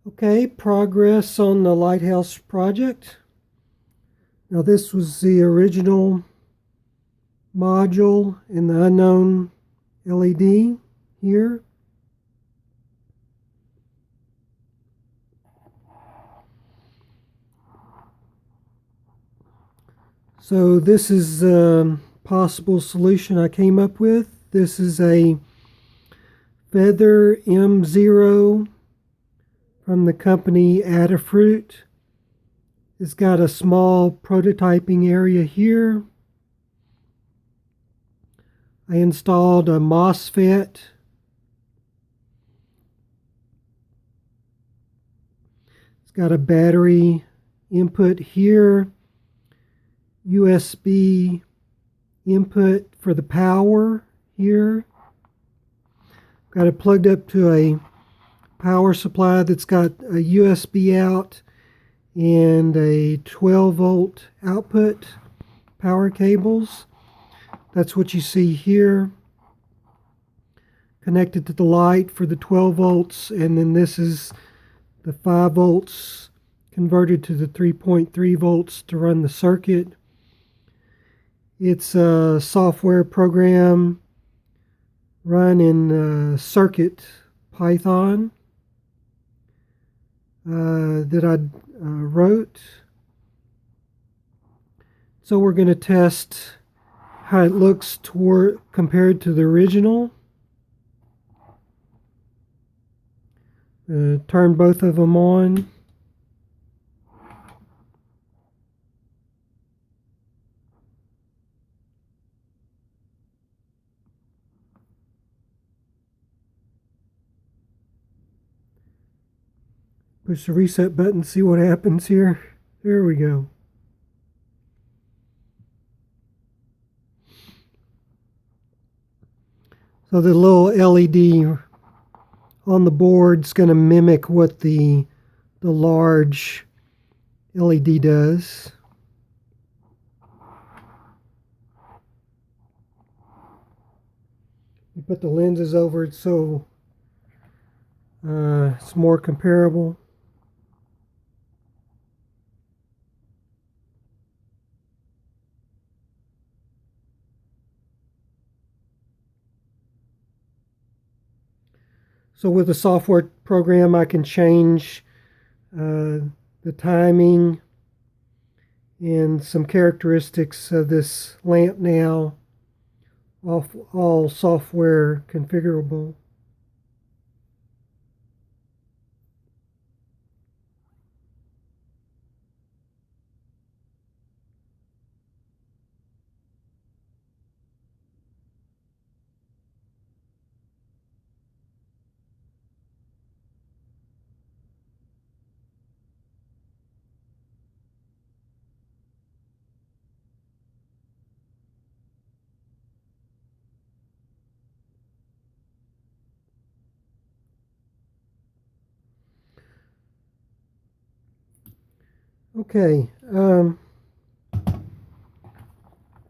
Okay, progress on the Lighthouse project. Now this was the original module in the unknown LED here. So this is a possible solution I came up with. This is a Feather M0 from the company Adafruit. It's got a small prototyping area here. I installed a MOSFET. It's got a battery input here, USB input for the power here. Got it plugged up to a power supply that's got a USB out and a 12-volt output power cables. That's what you see here, connected to the light for the 12 volts, and then this is the 5 volts converted to the 3.3 volts to run the circuit. It's a software program run in Circuit Python that I wrote. So we're going to test how it looks compared to the original. Turn both of them on. Push the reset button, see what happens here. There we go. So the little LED on the board is going to mimic what the large LED does. You put the lenses over it so it's more comparable. So with the software program, I can change the timing and some characteristics of this lamp now, all software configurable. Okay,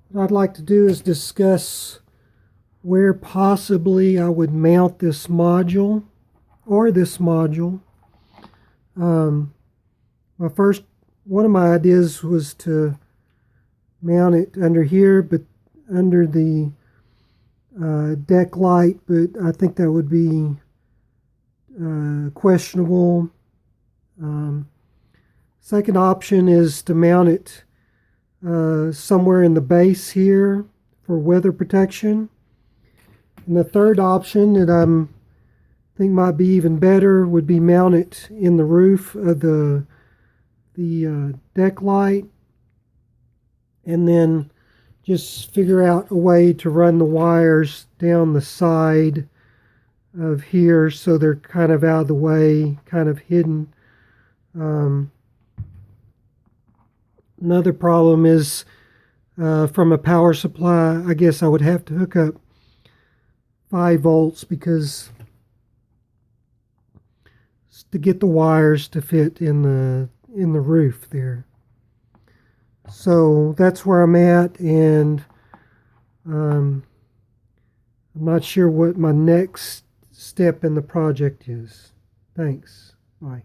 what I'd like to do is discuss where possibly I would mount this module or this module. Well, first, one of my ideas was to mount it under here, but under the deck light, but I think that would be questionable. Second option is to mount it somewhere in the base here for weather protection. And the third option that I think might be even better would be mount it in the roof of the deck light, and then just figure out a way to run the wires down the side of here so they're kind of out of the way, kind of hidden. Another problem is from a power supply, I guess I would have to hook up 5 volts because to get the wires to fit in the roof there. So that's where I'm at, and I'm not sure what my next step in the project is. Thanks. Bye.